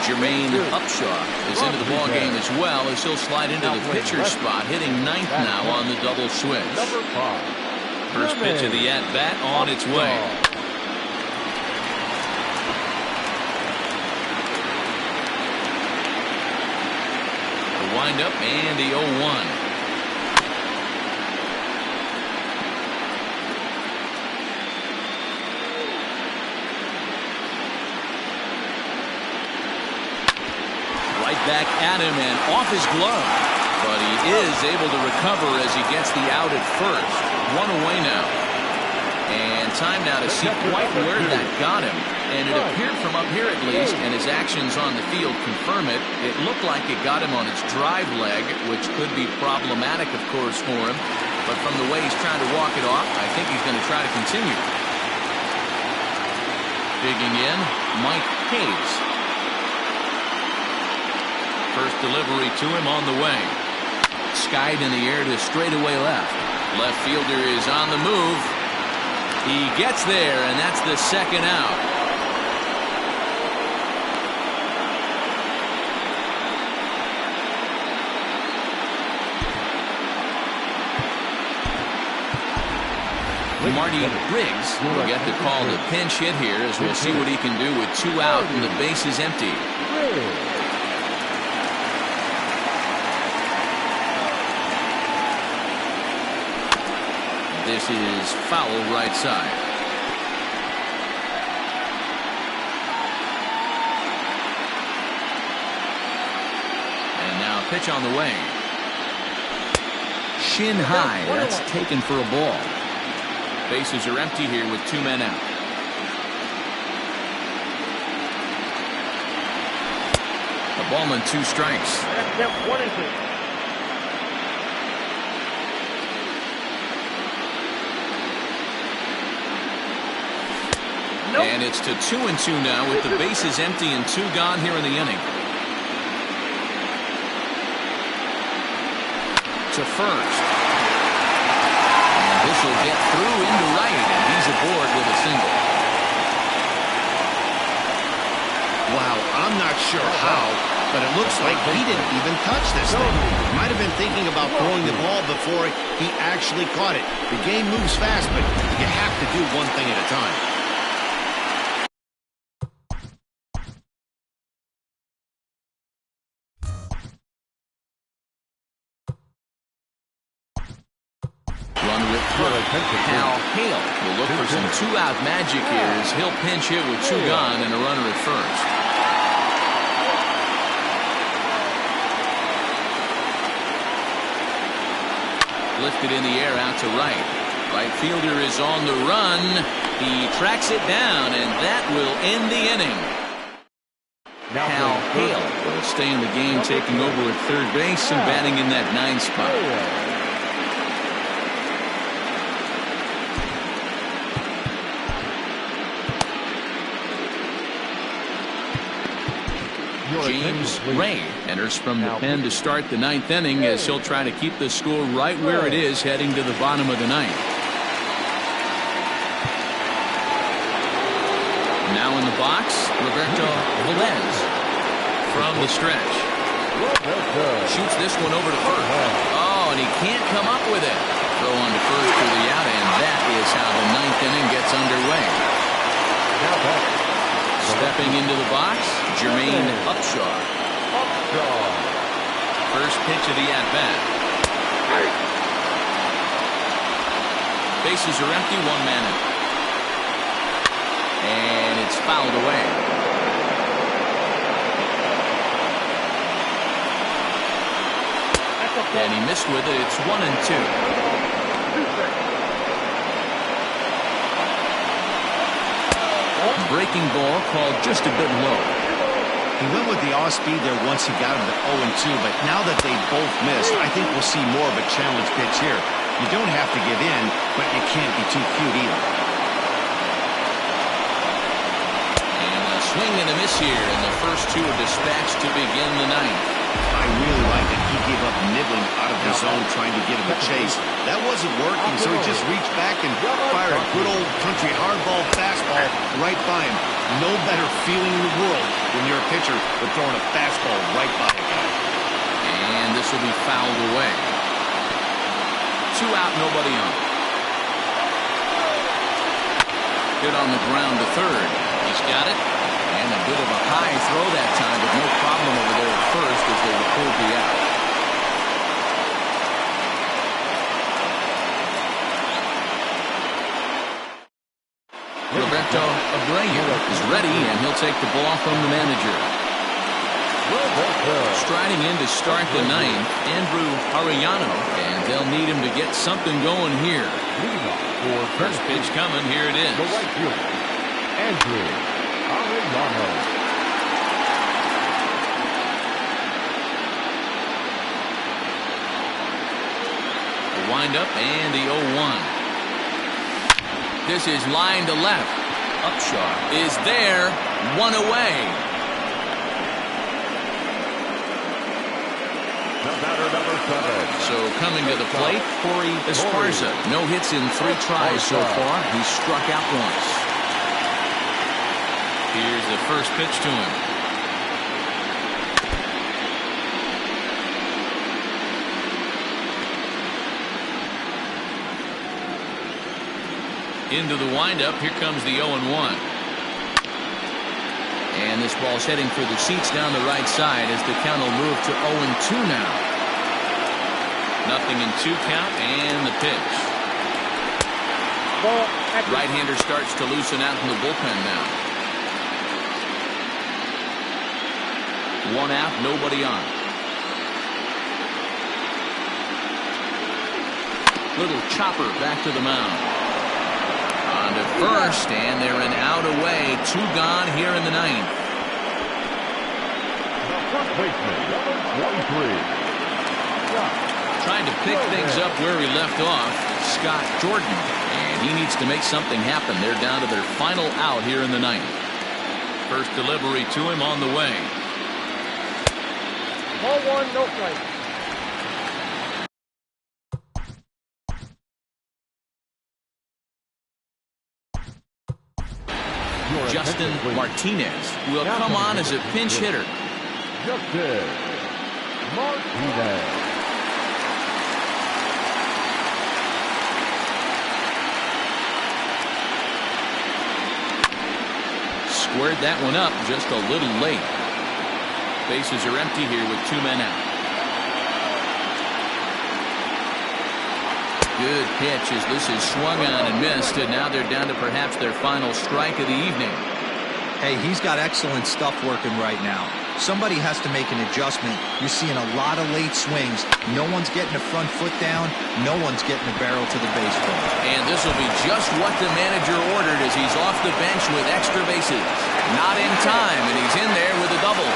Jermaine Upshaw is into the ball game as well as he'll slide into the pitcher's spot, hitting 9th now on the double switch. First pitch of the at-bat on its way. The windup and the 0-1. Back at him and off his glove, but he is able to recover as he gets the out at first. 1 away now, and time now to see quite where that got him, and it appeared from up here at least, and his actions on the field confirm it. It looked like it got him on its drive leg, which could be problematic of course for him, but from the way he's trying to walk it off, I think he's going to try to continue. Digging in, Mike Hayes. First delivery to him on the way. Skied in the air to straightaway left. Left fielder is on the move. He gets there, and that's the second out. Marty Riggs will get the call to pinch hit here as we'll see what he can do with 2 out and the base is empty. This is foul right side. pitch on the way. Shin high. That's taken for a ball. Bases are empty here with 2 men out. A ball and 2 strikes. That's 1-2. And it's to 2-2 now with the bases empty and 2 gone here in the inning. To first. And this will get through into right, and he's aboard with a single. Wow, I'm not sure how, but it looks like he didn't even touch this thing. Might have been thinking about throwing the ball before he actually caught it. The game moves fast, but you have to do one thing at a time. Runner at third. Hal Hale will look for some 2-out magic here as he'll pinch hit with 2 gone and a runner at first. Lifted in the air out to right. Right fielder is on the run. He tracks it down, and that will end the inning. Hal Hale will stay in the game, taking over at third base and batting in that 9 spot. James Ray enters from the pen to start the 9th inning as he'll try to keep the score right where it is heading to the bottom of the 9th. Now in the box, Roberto Velez from the stretch. Shoots this one over to first. Oh, and he can't come up with it. Throw on to first for the out, and that is how the 9th inning gets underway. Stepping into the box, Jermaine Upshaw. First pitch of the at-bat. Bases are empty, 1 man out. And it's fouled away. And he missed with it. It's 1-2. Breaking ball called just a bit low. He went with the off-speed there once he got him to 0-2, but now that they both missed, I think we'll see more of a challenge pitch here. You don't have to give in, but you can't be too cute either. And a swing and a miss here, and the first 2 are dispatched to begin the 9th. I really like that he gave up nibbling out of the zone trying to get him a chase. That wasn't working, so he just reached back and fired a good old country hardball fastball right by him. No better feeling in the world when you're a pitcher than throwing a fastball right by a guy. And this will be fouled away. 2 out, nobody on. Good on the ground to third. He's got it. And a bit of a high throw that time, but no problem over there at first as they record the out. Roberto Abreu is ready, and he'll take the ball from the manager. Striding in to start the 9th, Andrew Arellano, and they'll need him to get something going here. First pitch coming, here it is. Andrew Arellano. The windup and the 0-1. This is line to left. Upshaw is there. 1 away. So coming to the plate, Corey Esparza. No hits in 3 tries so far. He's struck out once. Here's the first pitch to him. Into the windup. Here comes the 0-1. And this ball's heading for the seats down the right side as the count will move to 0-2 now. Nothing in 2 count, and the pitch. Right-hander starts to loosen out in the bullpen now. 1 out, nobody on. Little chopper back to the mound. On to first, and they're an out away. 2 gone here in the 9th. The first baseman, number 23. Trying to pick things up where he left off, Scott Jordan. And he needs to make something happen. They're down to their final out here in the 9th. First delivery to him on the way. Ball 1, no strike. Justin Martinez will come on as a pinch hitter. Justin Martinez. Squared that one up just a little late. Bases are empty here with 2 men out. Good pitch as this is swung on and missed, and now they're down to perhaps their final strike of the evening. Hey, he's got excellent stuff working right now. Somebody has to make an adjustment. You're seeing a lot of late swings. No one's getting the front foot down. No one's getting the barrel to the baseball. And this will be just what the manager ordered as he's off the bench with extra bases. Not in time, and he's in there with a double.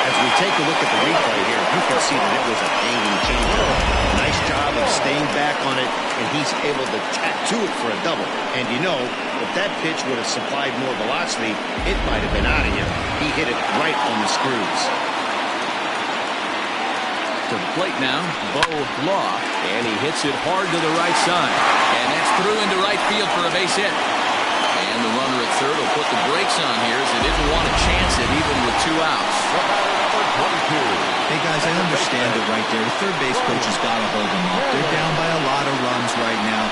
As we take a look at the replay here, you can see that it was a hanging changeup. Nice job of staying back on it, and he's able to tattoo it for a double. And you know, if that pitch would have supplied more velocity, it might have been out of him. He hit it right on the screws. To the plate now, Bo Law, and he hits it hard to the right side. And that's through into right field for a base hit. And the runner at third will put the brakes on here as they didn't want to chance it even with 2 outs. Hey, guys, I understand it right there. The third base coach has got to hold them up. They're down by a lot of runs right now.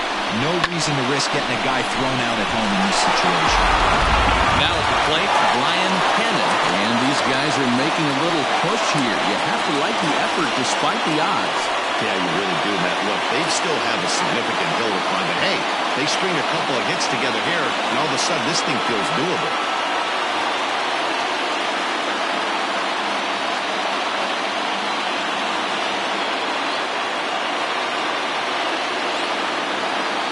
No reason to risk getting a guy thrown out at home in this situation. Now at the plate, Brian Cannon. And these guys are making a little push here. You have to like the effort despite the odds. Yeah, you really do, Matt. Look, they still have a significant hill to climb, but hey, they string a couple of hits together here, and all of a sudden this thing feels doable.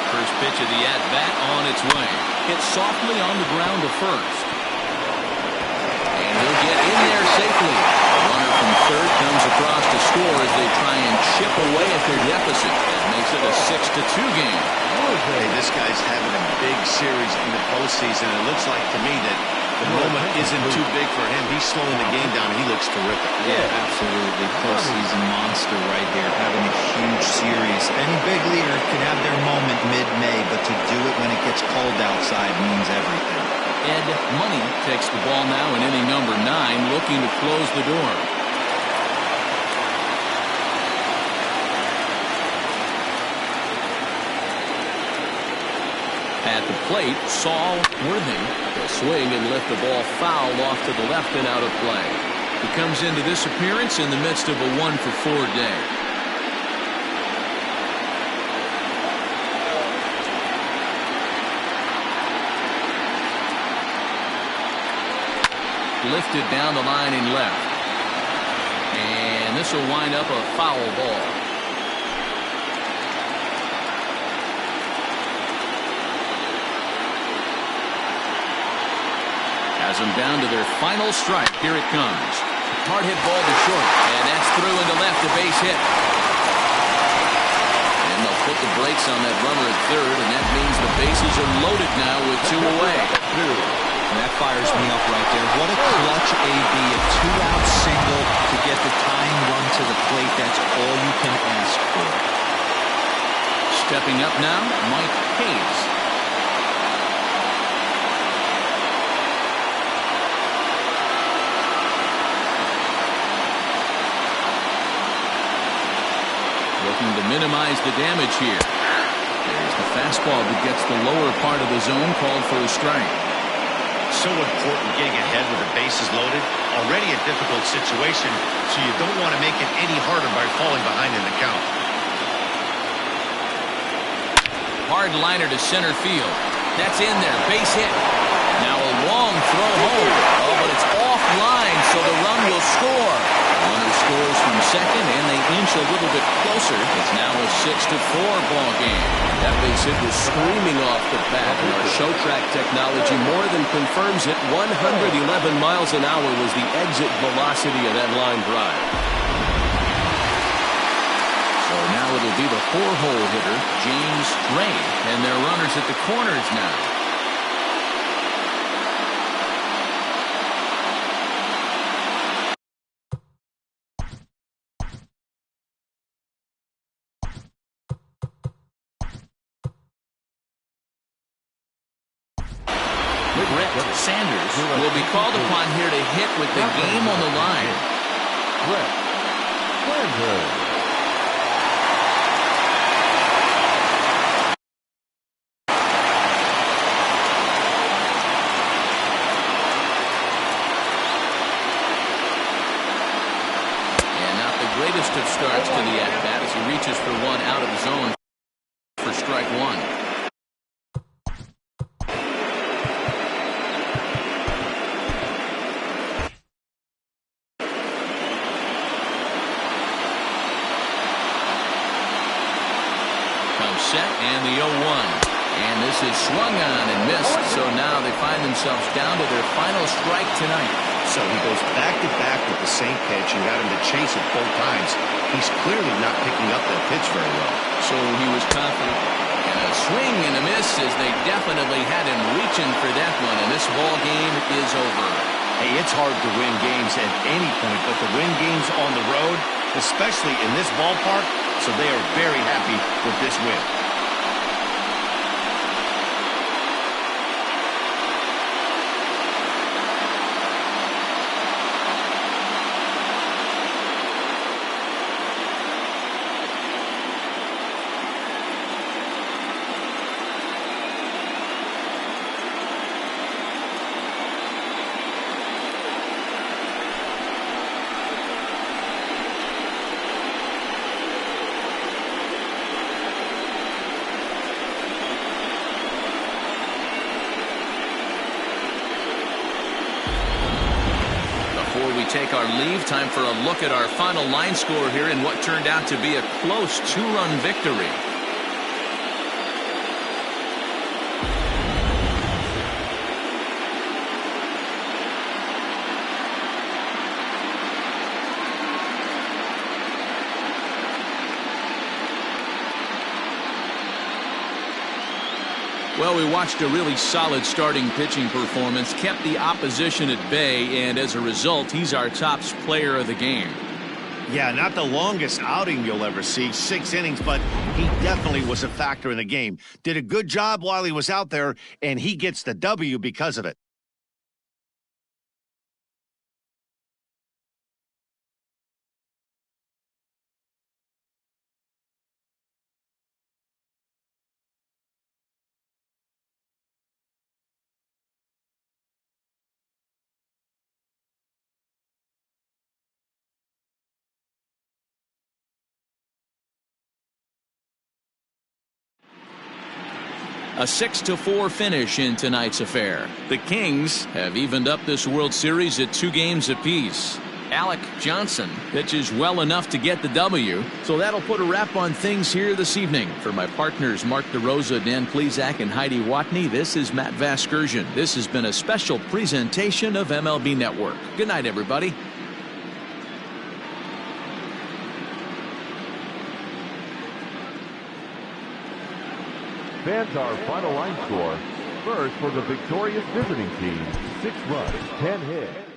First pitch of the at-bat on its way. Hit softly on the ground to first. And he'll get in there safely. The runner from third comes across to score as they try and chip away at their deficit. That makes it a 6-2 game. Hey, this guy's having a big series in the postseason. It looks like to me that the moment isn't too big for him. He's slowing the game down. He looks terrific. Yeah, absolutely. Postseason monster right here, having a huge series. Any big leader can have their moment mid-May, but to do it when it gets cold outside means everything. Ed Money takes the ball now in inning number 9, looking to close the door. At the plate, Saul Worthing will swing and lift the ball foul off to the left and out of play. He comes into this appearance in the midst of a 1-for-4 day. Lifted down the line in left. And this will wind up a foul ball. Has them down to their final strike. Here it comes. Hard hit ball to short. And that's through into left, a base hit. And they'll put the brakes on that runner at third, and that means the bases are loaded now with 2 away. And that fires me up right there. What a clutch AB, a 2-out single to get the tying run to the plate. That's all you can ask for. Stepping up now, Mike Hayes. Looking to minimize the damage here. There's the fastball that gets the lower part of the zone, called for a strike. So important getting ahead with the bases loaded. Already a difficult situation, so you don't want to make it any harder by falling behind in the count. Hard liner to center field. That's in there. Base hit. Now a long throw home. Oh, but it's offline, so the run will score. Runner scores from second, and they inch a little bit closer. It's now a 6-4 ball game. That base hit was screaming off the bat, and our show track technology more than confirms it. 111 miles an hour was the exit velocity of that line drive. So now it'll be the 4-hole hitter, James Ray, and their runners at the corners now. Brett Sanders will be called upon here to hit with the game on the line. Brett Sanders. And not the greatest of starts to the at-bat as he reaches for one out of the zone for strike one. Set and the 0-1, and this is swung on and missed, so now they find themselves down to their final strike tonight. So he goes back-to-back with the same pitch and got him to chase it both times. He's clearly not picking up that pitch very well. So he was confident, and a swing and a miss as they definitely had him reaching for that one, and this ball game is over. Hey, it's hard to win games at any point, but to win games on the road, especially in this ballpark, so they are very happy with this win. Before we take our leave, time for a look at our final line score here in what turned out to be a close 2-run victory. Well, we watched a really solid starting pitching performance, kept the opposition at bay, and as a result, he's our top player of the game. Yeah, not the longest outing you'll ever see, 6 innings, but he definitely was a factor in the game. Did a good job while he was out there, and he gets the W because of it. A 6-4 finish in tonight's affair. The Kings have evened up this World Series at 2 games apiece. Alec Johnson pitches well enough to get the W, so that'll put a wrap on things here this evening. For my partners Mark DeRosa, Dan Plesac, and Heidi Watney, this is Matt Vasgersian. This has been a special presentation of MLB Network. Good night, everybody. Fans, our final line score. First, for the victorious visiting team, 6 runs, 10 hits.